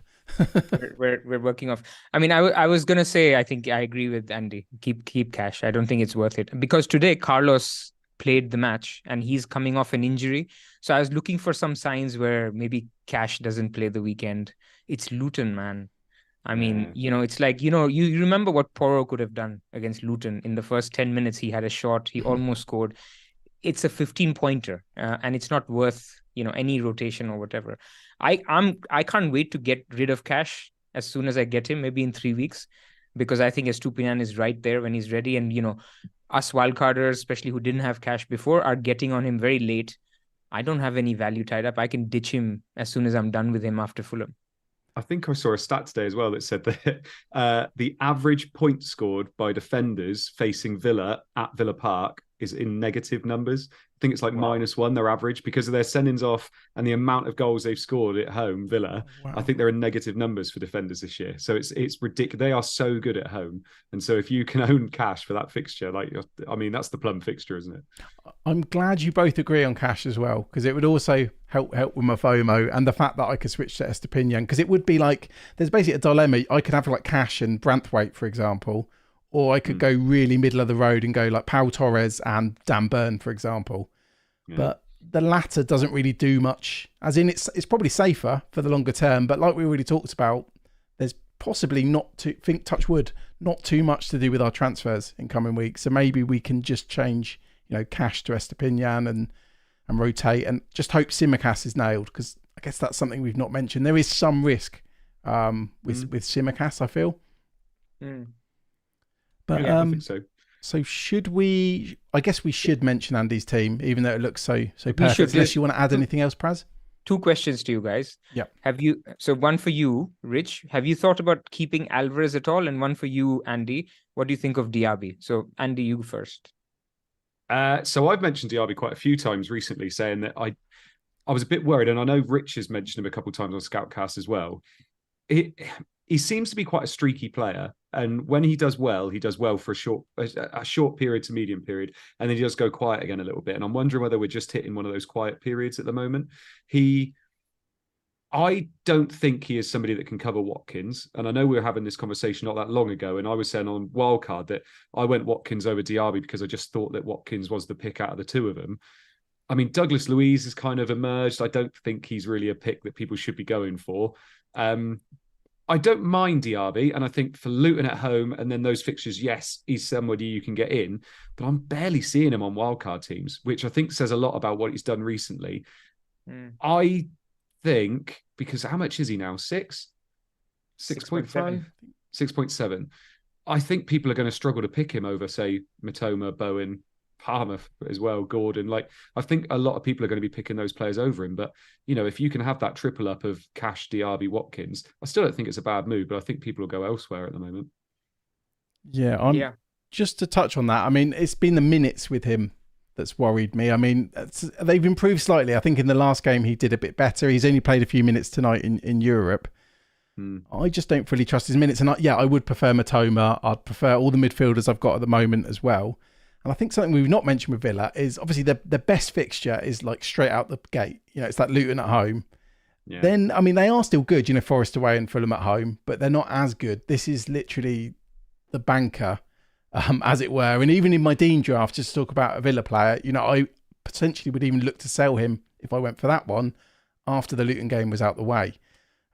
We're working off. I mean, I was gonna say I think I agree with Andy. Keep Cash. I don't think it's worth it because today Carlos played the match and he's coming off an injury. So I was looking for some signs where maybe Cash doesn't play the weekend. It's Luton, man. I mean, it's like, you remember what Porro could have done against Luton in the first 10 minutes. He had a shot. He almost scored. It's a 15-pointer and it's not worth, any rotation or whatever. I can't wait to get rid of Cash as soon as I get him, maybe in 3 weeks, because I think Estupiñán is right there when he's ready. And, us wildcarders, especially who didn't have Cash before, are getting on him very late. I don't have any value tied up. I can ditch him as soon as I'm done with him after Fulham. I think I saw a stat today as well that said that the average point scored by defenders facing Villa at Villa Park is in negative numbers. I think it's like -1, their average, because of their sendings off and the amount of goals they've scored at home, Villa. Wow. I think they're in negative numbers for defenders this year. So it's ridiculous. They are so good at home. And so if you can own Cash for that fixture, that's the plum fixture, isn't it? I'm glad you both agree on Cash as well, because it would also help with my FOMO and the fact that I could switch to Estupiñán, because it would be like, there's basically a dilemma. I could have like Cash and Branthwaite, for example, or I could go really middle of the road and go like Pau Torres and Dan Burn, for example. Yeah. But the latter doesn't really do much, as in it's probably safer for the longer term. But like we already talked about, there's possibly touch wood, not too much to do with our transfers in coming weeks. So maybe we can just change, Cash to Estupiñán and rotate and just hope Tsimikas is nailed, because I guess that's something we've not mentioned. There is some risk with Tsimikas, I feel. But I think so. So should we? I guess we should mention Andy's team, even though it looks so perfect. Unless you want to add anything else, Pras? 2 questions to you guys. Yeah. So one for you, Rich. Have you thought about keeping Alvarez at all? And one for you, Andy. What do you think of Diaby? So Andy, you first. So I've mentioned Diaby quite a few times recently, saying that I was a bit worried, and I know Rich has mentioned him a couple of times on Scoutcast as well. He seems to be quite a streaky player, and when he does well for a short period to medium period, and then he does go quiet again a little bit. And I'm wondering whether we're just hitting one of those quiet periods at the moment. I don't think he is somebody that can cover Watkins. And I know we were having this conversation not that long ago, and I was saying on Wildcard that I went Watkins over Diaby because I just thought that Watkins was the pick out of the two of them. I mean, Douglas Luiz has kind of emerged. I don't think he's really a pick that people should be going for. I don't mind Diaby, and I think for Luton at home and then those fixtures, yes, he's somebody you can get in, but I'm barely seeing him on wildcard teams, which I think says a lot about what he's done recently. I think, because how much is he now? 6.5? 6.7. I think people are going to struggle to pick him over, say, Mitoma, Bowen, Palmer as well, Gordon. I think a lot of people are going to be picking those players over him. But, if you can have that triple up of Cash, Diaby, Watkins, I still don't think it's a bad move, but I think people will go elsewhere at the moment. Yeah, just to touch on that, I mean, it's been the minutes with him that's worried me. I mean, they've improved slightly. I think in the last game he did a bit better. He's only played a few minutes tonight in Europe. I just don't fully trust his minutes. And I would prefer Mitoma. I'd prefer all the midfielders I've got at the moment as well. And I think something we've not mentioned with Villa is obviously the best fixture is like straight out the gate. It's that Luton at home. Yeah. Then, I mean, they are still good, Forest away and Fulham at home, but they're not as good. This is literally the banker, as it were. And even in my Dean draft, just to talk about a Villa player, I potentially would even look to sell him if I went for that one after the Luton game was out the way.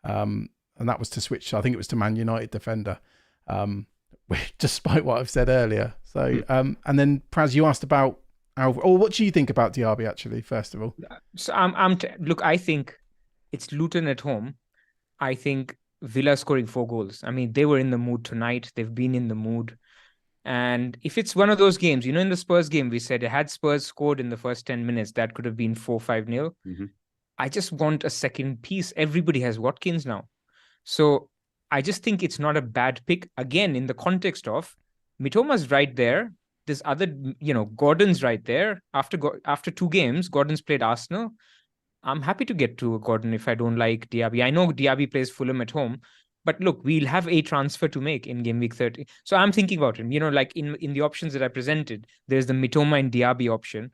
And that was to switch, I think it was to Man United defender, despite what I've said earlier. So, and then Praz, you asked about what do you think about Diaby actually, first of all? So look, I think it's Luton at home. I think Villa scoring 4 goals. I mean, they were in the mood tonight. They've been in the mood. And if it's one of those games, in the Spurs game, we said had Spurs scored in the first 10 minutes, that could have been 4-5-0. I just want a second piece. Everybody has Watkins now. So I just think it's not a bad pick. Again, in the context of Mitoma's right there. There's other, Gordon's right there. After 2 games, Gordon's played Arsenal. I'm happy to get to Gordon if I don't like Diaby. I know Diaby plays Fulham at home, But look, we'll have a transfer to make in game week 30. So I'm thinking about it. Like in the options that I presented, there's the Mitoma and Diaby option.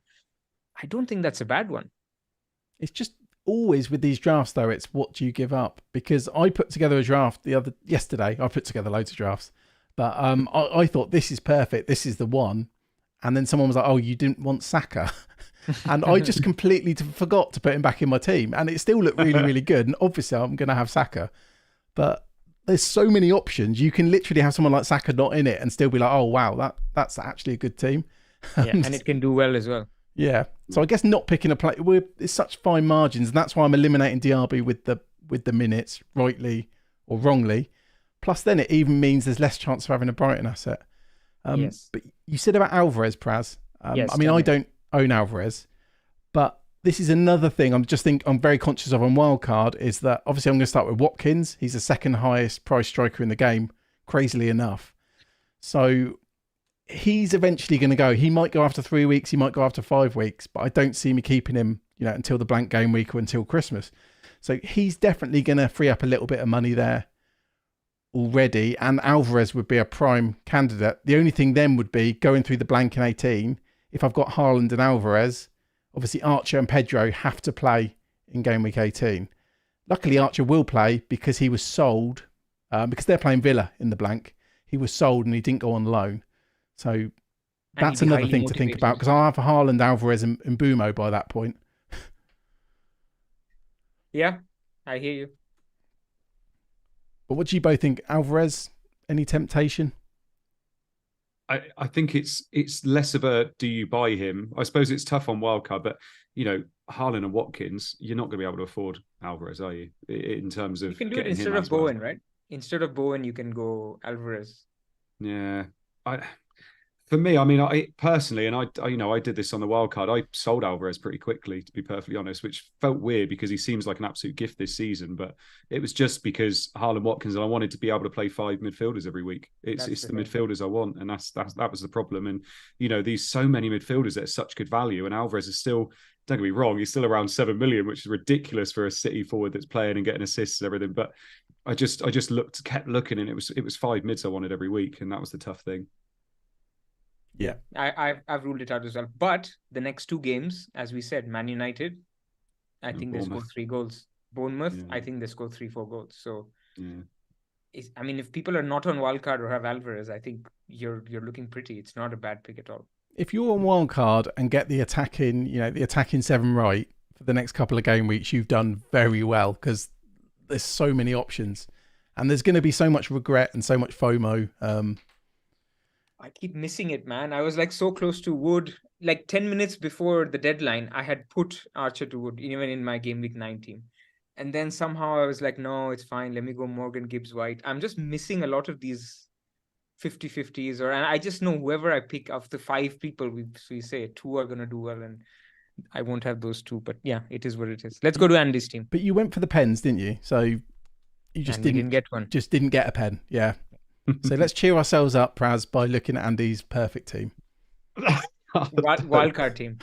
I don't think that's a bad one. It's just always with these drafts, though, it's what do you give up? Because I put together a draft yesterday. I put together loads of drafts, but I thought this is perfect. This is the one. And then someone was like, oh, you didn't want Saka. And I just completely forgot to put him back in my team. And it still looked really, really good. And obviously I'm going to have Saka. But there's so many options. You can literally have someone like Saka not in it and still be like, oh, wow, that's actually a good team. Yeah, and it can do well as well. Yeah. So I guess not picking a play, it's such fine margins. And that's why I'm eliminating Diaby with the minutes, rightly or wrongly. Plus then it even means there's less chance of having a Brighton asset. Yes. But you said about Alvarez, Pras. Yes, I mean, I don't own Alvarez, but this is another thing I'm very conscious of on Wildcard is that obviously I'm going to start with Watkins. He's the second highest price striker in the game, crazily enough. So he's eventually going to go. He might go after 3 weeks. He might go after 5 weeks, but I don't see me keeping him, until the blank game week or until Christmas. So he's definitely going to free up a little bit of money there already, and Alvarez would be a prime candidate. The only thing then would be going through the blank in 18. If I've got Haaland and Alvarez, obviously Archer and Pedro have to play in game week 18. Luckily, Archer will play because he was sold, because they're playing Villa in the blank. He was sold and he didn't go on loan. So that's another thing to think about, because I'll have Haaland, Alvarez and Mbumo by that point. Yeah, I hear you. But what do you both think? Alvarez, any temptation? I think it's less of a do you buy him? I suppose it's tough on wildcard, but Haaland and Watkins, you're not going to be able to afford Alvarez, are you? In terms of you can do it instead of Bowen, right? Instead of Bowen, you can go Alvarez. Yeah, for me, I mean, I personally, and I did this on the wild card. I sold Alvarez pretty quickly, to be perfectly honest, which felt weird because he seems like an absolute gift this season. But it was just because Haaland, Watkins, and I wanted to be able to play 5 midfielders every week. It's the midfielders I want, and that was the problem. And these so many midfielders that are such good value, and Alvarez is still. Don't get me wrong, he's still around 7 million, which is ridiculous for a City forward that's playing and getting assists and everything. But I just kept looking, and it was 5 mids I wanted every week, and that was the tough thing. Yeah, I've ruled it out as well. But the next 2 games, as we said, Man United, I think they scored 3 goals. Bournemouth, yeah. I think they scored 3-4 goals. So, if people are not on wildcard or have Alvarez, I think you're looking pretty. It's not a bad pick at all. If you're on wildcard and get the attacking 7 right for the next couple of game weeks, you've done very well, because there's so many options, and there's going to be so much regret and so much FOMO. I keep missing it, man. I was so close to Wood. 10 minutes before the deadline, I had put Archer to Wood, even in my game week 9 team. And then somehow I was like, no, it's fine. Let me go Morgan, Gibbs, White. I'm just missing a lot of these 50-50s. And I just know whoever I pick of the 5 people, we say 2 are going to do well. And I won't have those 2. But yeah, it is what it is. Let's go to Andy's team. But you went for the pens, didn't you? So you just didn't get one. Just didn't get a pen. Yeah. So let's cheer ourselves up, Pras, by looking at Andy's perfect team. Wildcard team.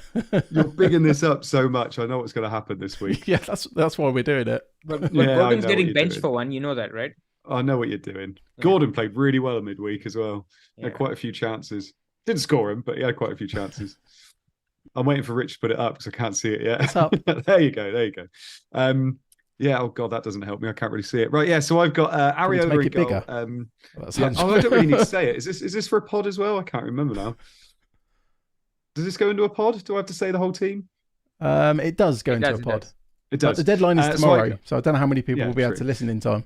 You're bigging this up so much. I know what's going to happen this week. Yeah, that's why we're doing it. But Morgan's getting benched for one. You know that, right? I know what you're doing. Yeah. Gordon played really well in midweek as well. He had quite a few chances. Didn't score him, but he had quite a few chances. I'm waiting for Rich to put it up because I can't see it yet. It's up. There you go. Yeah, oh God, that doesn't help me. I can't really see it. Right, yeah, so I've got Areola in goal. I don't really need to say it. Is this for a pod as well? I can't remember now. Does this go into a pod? Do I have to say the whole team? It does go into a pod. It does. But the deadline is tomorrow, so I don't know how many people will be able to listen in time.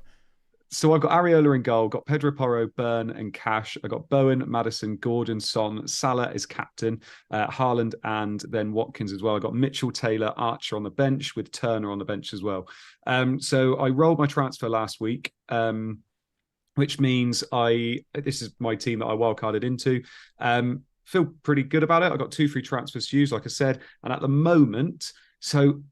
So I've got Areola in goal, got Pedro Porro, Burn and Cash. I got Bowen, Maddison, Gordon, Son, Salah is captain, Haaland, and then Watkins as well. I got Mitchell, Taylor, Archer on the bench with Turner on the bench as well. So I rolled my transfer last week, which means this is my team that I wildcarded into. Feel pretty good about it. I got 2 free transfers to use, like I said, and at the moment, so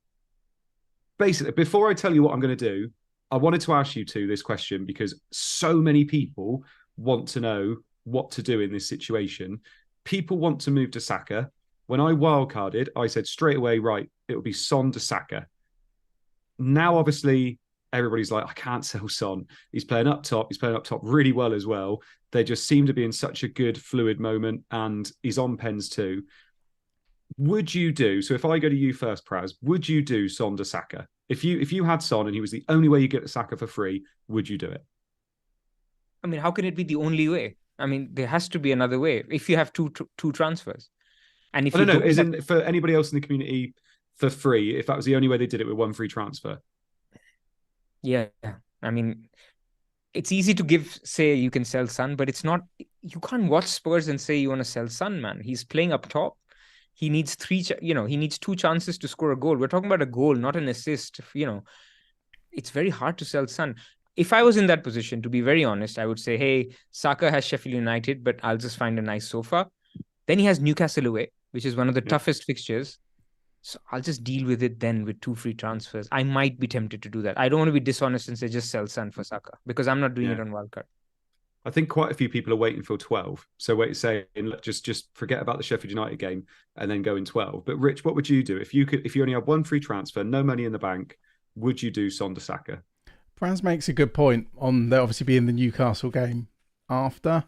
basically, before I tell you what I'm going to do, I wanted to ask you 2 this question because so many people want to know what to do in this situation. People want to move to Saka. When I wildcarded, I said straight away, right, it will be Son to Saka. Now, obviously, everybody's like, I can't sell Son. He's playing up top. He's playing up top really well as well. They just seem to be in such a good fluid moment, and he's on pens too. Would you do, so if I go to you first, Praz, would you do Son to Saka? If you had Son and he was the only way you get the Saka for free, would you do it? I mean, how can it be the only way? I mean, there has to be another way if you have two transfers. And if I don't know, isn't for anybody else in the community for free, if that was the only way they did it with one free transfer? Yeah. I mean, it's easy to say you can sell Son, but it's not, you can't watch Spurs and say you want to sell Son, man. He's playing up top. He needs he needs 2 chances to score a goal. We're talking about a goal, not an assist. It's very hard to sell Son. If I was in that position, to be very honest, I would say, hey, Saka has Sheffield United, but I'll just find a nice sofa. Then he has Newcastle away, which is one of the toughest fixtures. So I'll just deal with it then with 2 free transfers. I might be tempted to do that. I don't want to be dishonest and say just sell Son for Saka, because I'm not doing it on Wildcard. I think quite a few people are waiting for 12. So saying just forget about the Sheffield United game and then go in 12. But Rich, what would you do if you only had 1 free transfer, no money in the bank? Would you do Son to Saka? Pras makes a good point on there obviously being the Newcastle game after.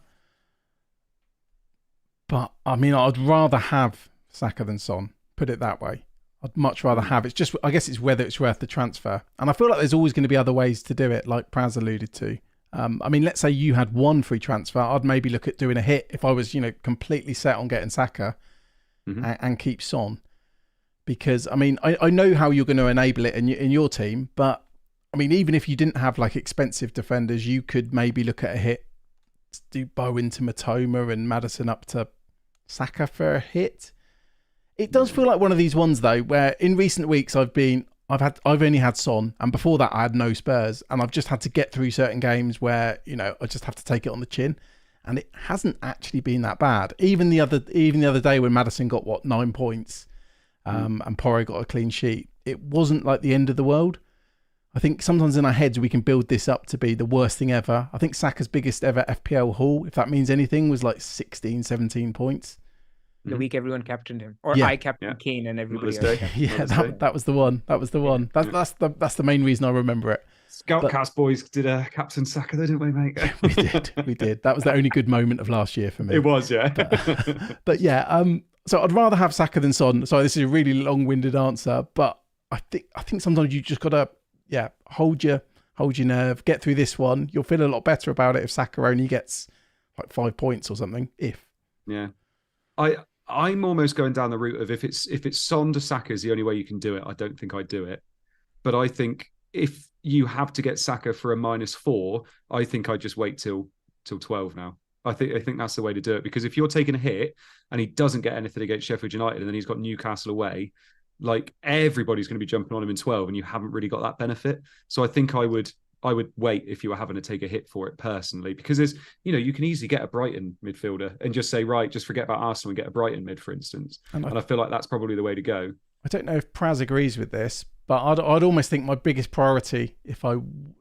But I mean, I'd rather have Saka than Son. Put it that way. I'd much rather have. It's just, I guess it's whether it's worth the transfer. And I feel like there's always going to be other ways to do it, like Pras alluded to. I mean, let's say you had 1 free transfer. I'd maybe look at doing a hit if I was, completely set on getting Saka and keep Son. Because, I mean, I know how you're going to enable it in your team. But, I mean, even if you didn't have, like, expensive defenders, you could maybe look at a hit. Do Bowen to Matoma and Maddison up to Saka for a hit. It does feel like one of these ones, though, where in recent weeks I've only had Son, and before that I had no Spurs, and I've just had to get through certain games where I just have to take it on the chin, and it hasn't actually been that bad. Even the other day when Maddison got 9 points, and Porro got a clean sheet, it wasn't like the end of the world. I think sometimes in our heads we can build this up to be the worst thing ever. I think Saka's biggest ever FPL haul, if that means anything, was like 16, 17 points. The week everyone captained him, or I captained Kane and everybody else. That was the one. That's the main reason I remember it. Scoutcast boys did a Captain Saka, didn't we, mate? We did. That was the only good moment of last year for me. It was, yeah. But yeah, so I'd rather have Saka than Son. Sorry, this is a really long-winded answer, but I think sometimes you just gotta hold your nerve, get through this one. You'll feel a lot better about it if Saka only gets like 5 points or something. I'm almost going down the route of if it's Son to Saka is the only way you can do it, I don't think I'd do it. But I think if you have to get Saka for a -4, I think I'd just wait till 12 now. I think that's the way to do it, because if you're taking a hit and he doesn't get anything against Sheffield United and then he's got Newcastle away, like everybody's going to be jumping on him in 12 and you haven't really got that benefit. So I think I would wait if you were having to take a hit for it personally, because there's, you can easily get a Brighton midfielder and just say, right, just forget about Arsenal and get a Brighton mid, for instance. And I feel like that's probably the way to go. I don't know if Praz agrees with this, but I'd almost think my biggest priority, if I,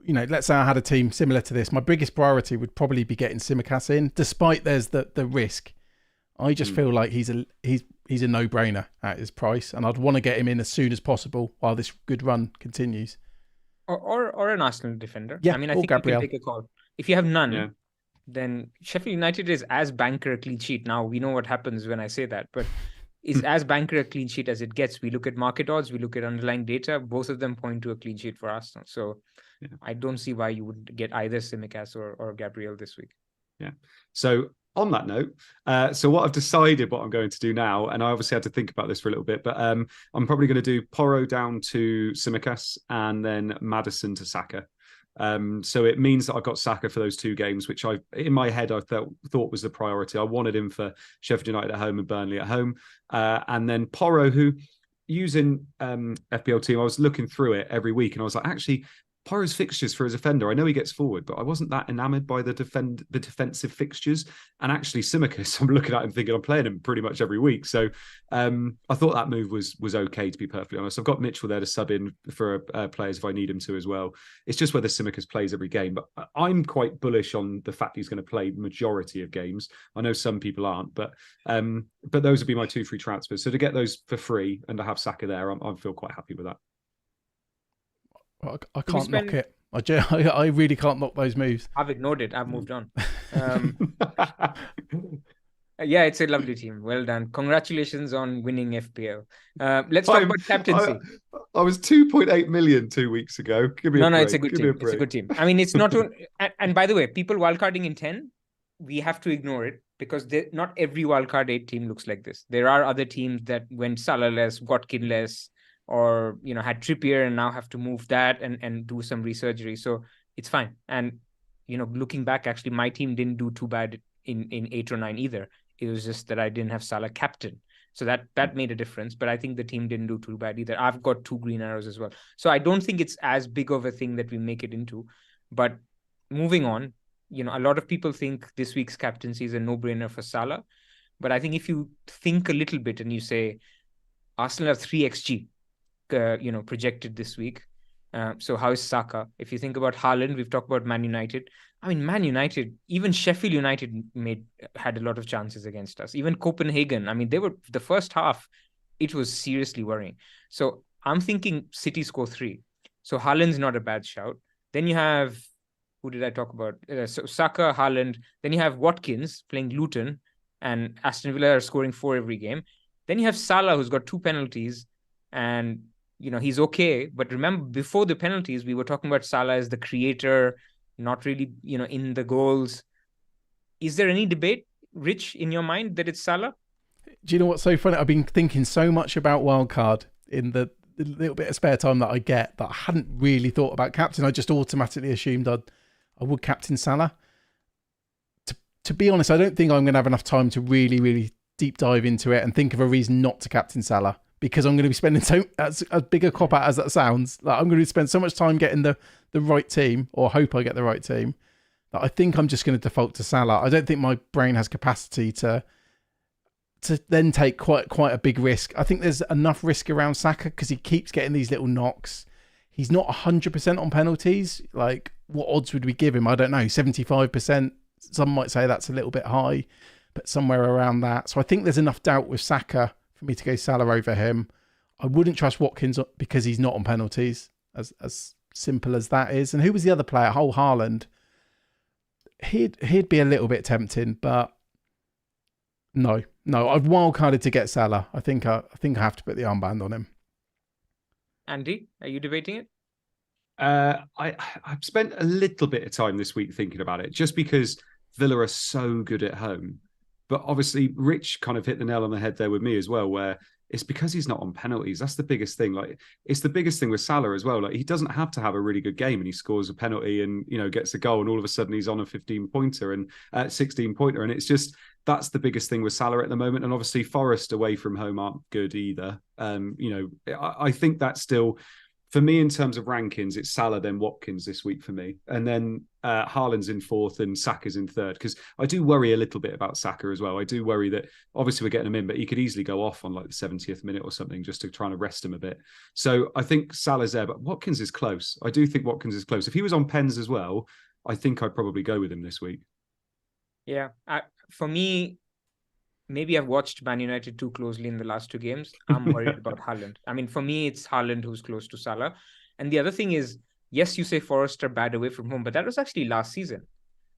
let's say I had a team similar to this, my biggest priority would probably be getting Tsimikas in, despite there's the risk. I just feel like he's a no-brainer at his price, and I'd want to get him in as soon as possible while this good run continues. Or an Arsenal defender. Yeah, I mean, I think Gabriel. you can take a call. If you have none, then Sheffield United is as banker a clean sheet. Now, we know what happens when I say that, but is as banker a clean sheet as it gets. We look at market odds, we look at underlying data. Both of them point to a clean sheet for Arsenal. So I don't see why you would get either Tsimikas or Gabriel this week. Yeah. So on that note, so what I've decided what I'm going to do now, and I obviously had to think about this for a little bit, but I'm probably going to do Porro down to Tsimikas and then Maddison to Saka. So it means that I've got Saka for those 2 games, which in my head I thought was the priority. I wanted him for Sheffield United at home and Burnley at home. And then Porro, who using FPL team, I was looking through it every week and I was like, actually, Porro's fixtures for his offender, I know he gets forward, but I wasn't that enamoured by the defensive fixtures. And actually, Tsimikas, I'm looking at him thinking I'm playing him pretty much every week. So I thought that move was okay, to be perfectly honest. I've got Mitchell there to sub in for players if I need him to as well. It's just whether Tsimikas plays every game. But I'm quite bullish on the fact he's going to play the majority of games. I know some people aren't, but those would be my 2 free transfers. So to get those for free and to have Saka there, I feel quite happy with that. Well, I can't knock it. I really can't knock those moves. I've ignored it. I've moved on. Yeah, it's a lovely team. Well done. Congratulations on winning FPL. Let's talk about captaincy. I was 2.8 million 2 weeks ago. Give me a break. It's a good team. It's a good team. I mean, it's not. And by the way, people wildcarding in 10, we have to ignore it because not every wildcard 8 team looks like this. There are other teams that went Salah-less, Watkin-less, or had Trippier and now have to move that and do some resurgery. So it's fine. And looking back, actually, my team didn't do too bad in 8 or 9 either. It was just that I didn't have Salah captain. So that made a difference. But I think the team didn't do too bad either. I've got 2 green arrows as well. So I don't think it's as big of a thing that we make it into. But moving on, a lot of people think this week's captaincy is a no-brainer for Salah. But I think if you think a little bit and you say, Arsenal have 3xG, projected this week. So how is Saka? If you think about Haaland, we've talked about Man United. I mean, Man United, even Sheffield United had a lot of chances against us. Even Copenhagen. I mean, they were the first half. It was seriously worrying. So I'm thinking City score 3. So Haaland's not a bad shout. Then you have, who did I talk about? So Saka, Haaland. Then you have Watkins playing Luton, and Aston Villa are scoring 4 every game. Then you have Salah, who's got 2 penalties, and he's okay. But remember, before the penalties, we were talking about Salah as the creator, not really, in the goals. Is there any debate, Rich, in your mind that it's Salah? Do you know what's so funny? I've been thinking so much about Wildcard in the little bit of spare time that I get that I hadn't really thought about captain. I just automatically assumed I would captain Salah. To be honest, I don't think I'm going to have enough time to really, really deep dive into it and think of a reason not to captain Salah. Because I'm going to be spending as big a cop out as that sounds, like I'm going to spend so much time getting the right team, or hope I get the right team, that I think I'm just going to default to Salah. I don't think my brain has capacity to then take quite a big risk. I think there's enough risk around Saka because he keeps getting these little knocks. He's not 100% on penalties. Like, what odds would we give him? I don't know, 75%. Some might say that's a little bit high, but somewhere around that. So I think there's enough doubt with Saka for me to go Salah over him. I wouldn't trust Watkins because he's not on penalties, as simple as that is. And who was the other player? Haaland. He'd be a little bit tempting, but no. I've wildcarded to get Salah. I think I have to put the armband on him. Andy, are you debating it? I've spent a little bit of time this week thinking about it, just because Villa are so good at home. But obviously, Rich kind of hit the nail on the head there with me as well, where it's because he's not on penalties. That's the biggest thing. Like, it's the biggest thing with Salah as well. Like, he doesn't have to have a really good game and he scores a penalty and, gets a goal, and all of a sudden he's on a 15-pointer and 16-pointer. And it's just, that's the biggest thing with Salah at the moment. And obviously Forest away from home aren't good either. I think that's still, for me, in terms of rankings, it's Salah, then Watkins this week for me. And then Haaland's in 4th and Saka's in 3rd. Because I do worry a little bit about Saka as well. I do worry that obviously we're getting him in, but he could easily go off on like the 70th minute or something just to try and rest him a bit. So I think Salah's there, but Watkins is close. I do think Watkins is close. If he was on pens as well, I think I'd probably go with him this week. Yeah. For me, maybe I've watched Man United too closely in the last 2 games. I'm worried about Haaland. I mean, for me, it's Haaland who's close to Salah. And the other thing is, yes, you say Forest are bad away from home, but that was actually last season.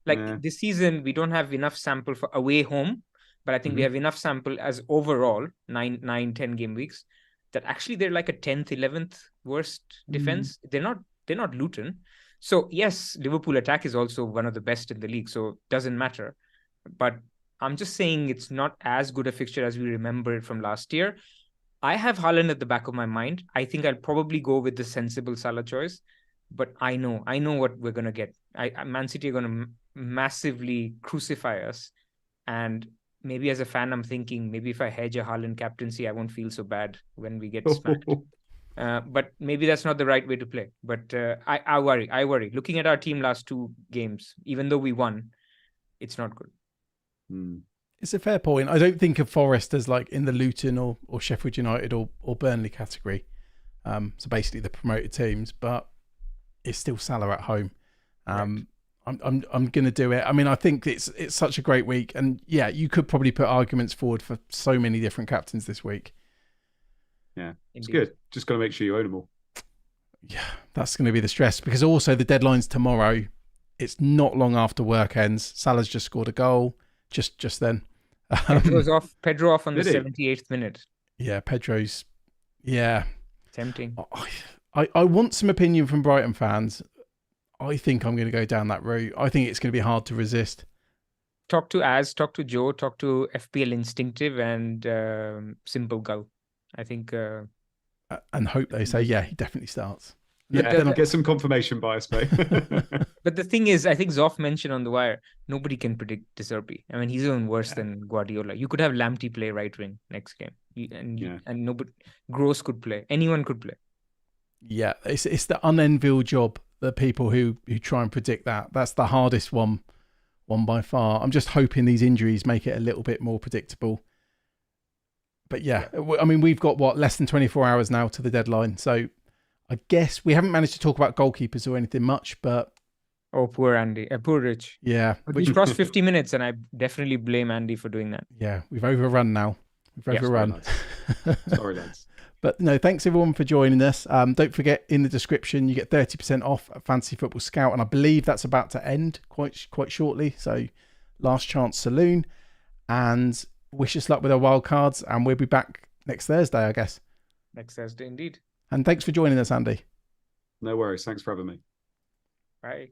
This season, we don't have enough sample for away home, but I think we have enough sample as overall 9, 10 game weeks that actually they're like a 10th, 11th worst defense. They're not Luton. So yes, Liverpool attack is also one of the best in the league, so it doesn't matter. But I'm just saying it's not as good a fixture as we remember it from last year. I have Haaland at the back of my mind. I think I'll probably go with the sensible Salah choice, but I know what we're going to get. Man City are going to massively crucify us. And maybe as a fan, I'm thinking maybe if I hedge a Haaland captaincy, I won't feel so bad when we get smacked. But maybe that's not the right way to play. But I worry. Looking at our team last 2 games, even though we won, it's not good. It's a fair point. I don't think of Forest as like in the Luton or Sheffield United or Burnley category. So basically the promoted teams, but it's still Salah at home. Right. I'm going to do it. I mean, I think it's such a great week, and yeah, you could probably put arguments forward for so many different captains this week. Yeah, it's good. Just got to make sure you own them all. Yeah, that's going to be the stress, because also the deadline's tomorrow. It's not long after work ends. Salah's just scored a goal just then. Pedro off on the Did he? 78th minute. Yeah, Pedro's. Yeah, Tempting. I want some opinion from Brighton fans. I think I'm going to go down that route. I think it's going to be hard to resist. Talk to Joe, talk to FPL Instinctive and Simple Gull. I think. And hope they say, yeah, he definitely starts. Yeah, then I'll get some confirmation bias, mate. But the thing is, I think Zoff mentioned on the wire, nobody can predict De Zerbi. I mean, he's even worse than Guardiola. You could have Lamptey play right wing next game, and nobody. Gross could play. Anyone could play. Yeah, it's the unenviable job. The people who try and predict that's the hardest one by far. I'm just hoping these injuries make it a little bit more predictable. But yeah, I mean, we've got less than 24 hours now to the deadline, so I guess we haven't managed to talk about goalkeepers or anything much, but oh, poor Andy, poor Rich. Yeah, we've crossed 50 minutes, and I definitely blame Andy for doing that. Yeah, we've overrun now. We've overrun. Sorry, lads. But no, thanks everyone for joining us. Don't forget, in the description you get 30% off at Fantasy Football Scout, and I believe that's about to end quite shortly. So, last chance saloon, and wish us luck with our wild cards, and we'll be back next Thursday, I guess. Next Thursday, indeed. And thanks for joining us, Andy. No worries. Thanks for having me. Bye.